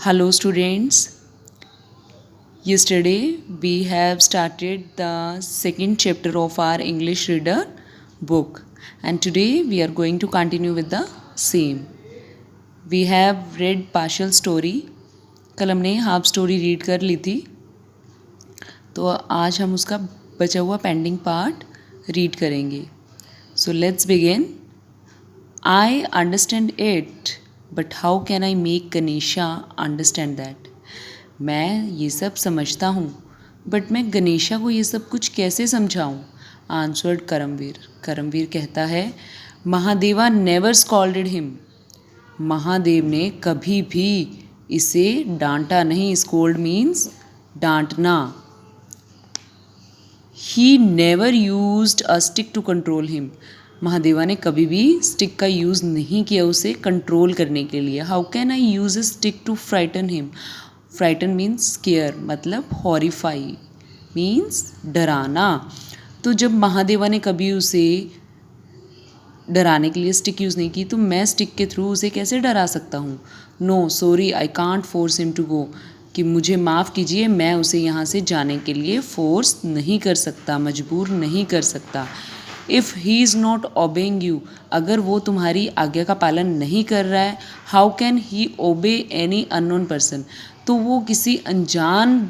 Hello students. Yesterday we have started the second chapter of our English reader book and today we are going to continue with the same. We have read partial story. कल हमने half story read कर ली थी तो आज हम उसका बचा हुआ पेंडिंग पार्ट रीड करेंगे. So let's begin. I understand it, but how can I make Ganesha understand that? मैं ये सब समझता हूँ बट मैं गणेशा को ये सब कुछ कैसे समझाऊँ. आंसर्ड करमवीर. करमवीर कहता है Mahadeva never scolded him. Mahadev ने कभी भी इसे डांटा नहीं. स्कोल्ड मीन्स डांटना. He never used a stick to control him. Mahadeva ने कभी भी स्टिक का यूज़ नहीं किया उसे कंट्रोल करने के लिए. How can I use a stick to frighten him. Frighten means scare मतलब हॉरिफाई मीन्स डराना. तो जब महादेवा ने कभी उसे डराने के लिए स्टिक यूज़ नहीं की तो मैं स्टिक के थ्रू उसे कैसे डरा सकता हूँ. No sorry I can't force him to go. कि मुझे माफ़ कीजिए मैं उसे यहाँ से जाने के लिए फोर्स नहीं कर सकता, मजबूर नहीं कर सकता. If he is not obeying you. अगर वो तुम्हारी आज्ञा का पालन नहीं कर रहा है. हाउ कैन ही ओबे एनी अननोन पर्सन. तो वो किसी अनजान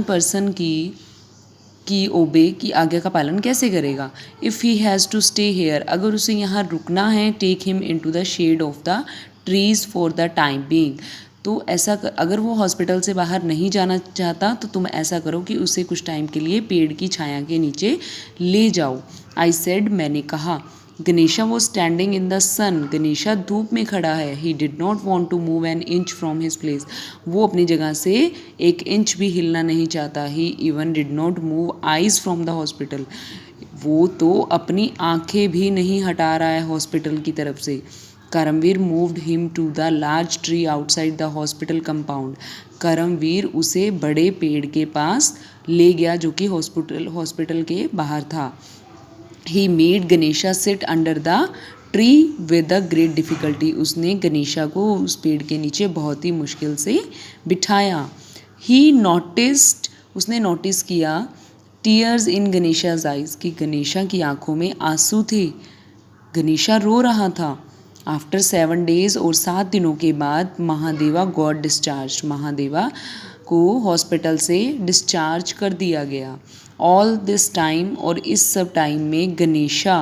पर्सन की ओबे की आज्ञा का पालन कैसे करेगा. If he has to stay here. अगर उसे यहाँ रुकना है. Take him into the shade of the trees for the time being. तो ऐसा अगर वो हॉस्पिटल से बाहर नहीं जाना चाहता तो तुम ऐसा करो कि उसे कुछ टाइम के लिए पेड़ की छाया के नीचे ले जाओ. आई सेड मैंने कहा. Ganesha was standing in the sun. Ganesha धूप में खड़ा है. He did not want to move an inch from his place. वो अपनी जगह से एक इंच भी हिलना नहीं चाहता. He even did not move eyes from the hospital. वो तो अपनी आंखें भी नहीं हटा रहा है हॉस्पिटल की तरफ से. Karamveer moved him to the large tree outside the hospital compound. Karamveer उसे बड़े पेड़ के पास ले गया जो कि हॉस्पिटल के बाहर था. He made Ganesha sit under the tree with the great difficulty. उसने गणेशा को उस पेड़ के नीचे बहुत ही मुश्किल से बिठाया. ही नोटिस्ड. उसने नोटिस किया टीयर्स इन गणेशाज आइज. कि गणेशा की आंखों में आंसू थे. गणेशा रो रहा था. आफ्टर 7 days और 7 दिनों के बाद महादेवा गॉट डिस्चार्ज. महादेवा को हॉस्पिटल से डिस्चार्ज कर दिया गया. ऑल दिस टाइम और इस सब टाइम में Ganesha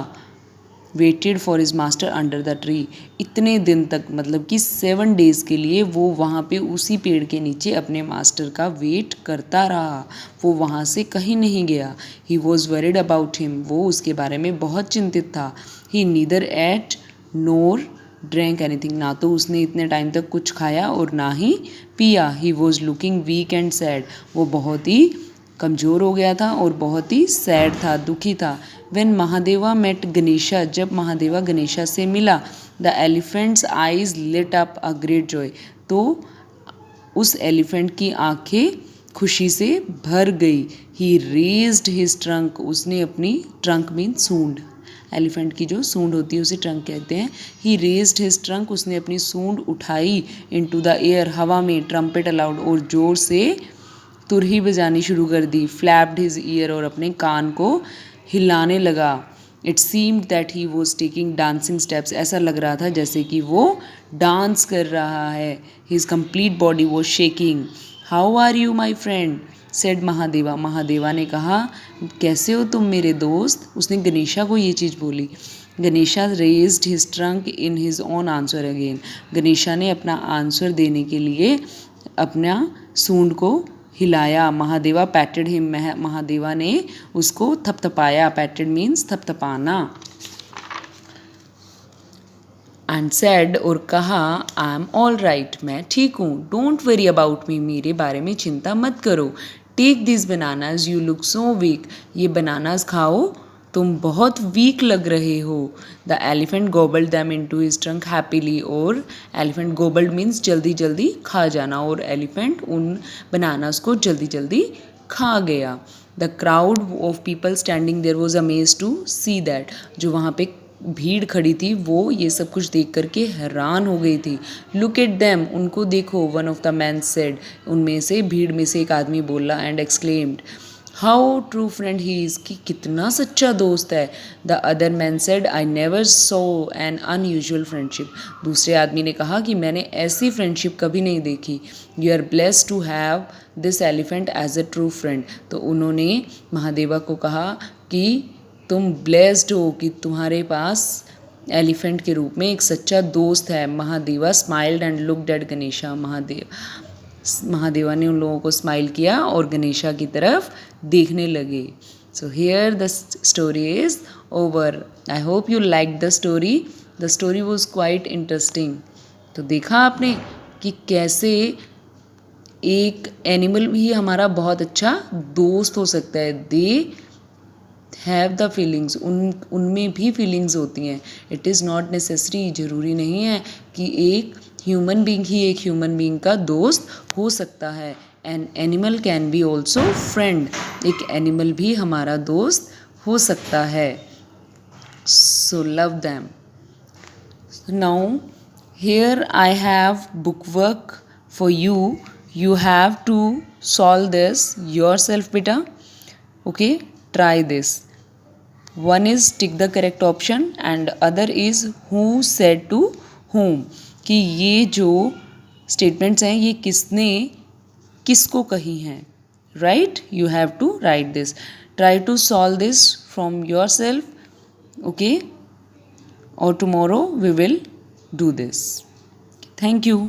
waited for his master under the tree. इतने दिन तक मतलब कि 7 days के लिए वो वहाँ पे उसी पेड़ के नीचे अपने मास्टर का वेट करता रहा. वो वहाँ से कहीं नहीं गया. He was worried about him. वो उसके बारे में बहुत चिंतित था. ही नीदर एट नोर ड्रैंक एनीथिंग. ना तो उसने इतने टाइम तक कुछ खाया और ना ही पिया. He was looking weak and sad. वो बहुत ही कमज़ोर हो गया था और बहुत ही सैड था, दुखी था. When Mahadeva met Ganesha. जब महादेवा गणेशा से मिला. The elephant's eyes lit up a great joy. तो उस एलिफेंट की आंखें खुशी से भर गई. He raised his trunk. उसने अपनी ट्रंक मीन सूंड. एलिफेंट की जो सूंड होती है उसे ट्रंक कहते हैं. ही रेज्ड हिज ट्रंक. उसने अपनी सूंड उठाई इनटू द एयर. हवा में. Trumpet allowed. और ज़ोर से तुरही बजानी शुरू कर दी. Flapped his year. और अपने कान को हिलाने लगा. It seemed that he was taking dancing steps. ऐसा लग रहा था जैसे कि वो डांस कर रहा है. His complete body was shaking. How are you my friend said Mahadeva. Mahadeva ने कहा कैसे हो तुम मेरे दोस्त. उसने गणेशा को ये चीज़ बोली. Ganesha raised his trunk in his own answer again. Ganesha ने अपना आंसर देने के लिए अपना सूंड को हिलाया. महादेवा पैटेड हिम. महादेवा ने उसको थपथपाया. पैटेड मीन्स थपथपाना. एंड सेड और कहा आई एम ऑल राइट. मैं ठीक हूँ. Don't worry about me. मेरे बारे में चिंता मत करो. Take this bananas. You look so weak. ये बनानाज खाओ. तुम बहुत वीक लग रहे हो. The elephant gobbled them in to his trunk happily. और एलिफेंट गोबल्ड मीन्स जल्दी जल्दी खा जाना. और एलिफेंट उन बनानाज को जल्दी जल्दी खा गया. The crowd of people standing there was amazed to see that. जो वहाँ पे भीड़ खड़ी थी वो ये सब कुछ देख करके हैरान हो गई थी। लुक एट देम, उनको देखो, one of the man said, उनमें से भीड़ में से एक आदमी बोला, and exclaimed how true friend he is, कि कितना सच्चा दोस्त है। The other man said I never so N unusual friendship, दूसरे आदमी ने कहा कि मैंने ऐसी फ्रेंडशिप कभी नहीं देखी। You are blessed to have this elephant as a true friend, तो उन्होंने महादेवा को कहा कि तुम ब्लेस्ड हो कि तुम्हारे पास एलिफेंट के रूप में एक सच्चा दोस्त है। Mahadeva smiled and looked at Ganesha, Mahadeva ने उन लोगों को स्माइल किया और गणेशा की तरफ देखने लगे। So here the story is over. I hope you like the story. The story was quite interesting. तो देखा आपने कि कैसे एक एनिमल भी हमारा बहुत अच्छा दोस्त हो सकता है। दे हैव द फीलिंग्स, उनमें भी फीलिंग्स होती हैं। इट इज़ नॉट नेसेसरी, ज़रूरी नहीं है कि एक ह्यूमन बींग ही एक ह्यूमन बींग का दोस्त हो सकता है। An animal can be also friend, एक एनिमल भी हमारा दोस्त हो सकता है। So love them. Now here I have book work for you. You have to solve this yourself, beta. Okay, try this. One is tick the correct option and other is who said to whom, कि ये जो statements हैं ये किसने किसको कही हैं. Right? You have to write this. Try to solve this from yourself. Okay, or tomorrow we will do this. Thank you.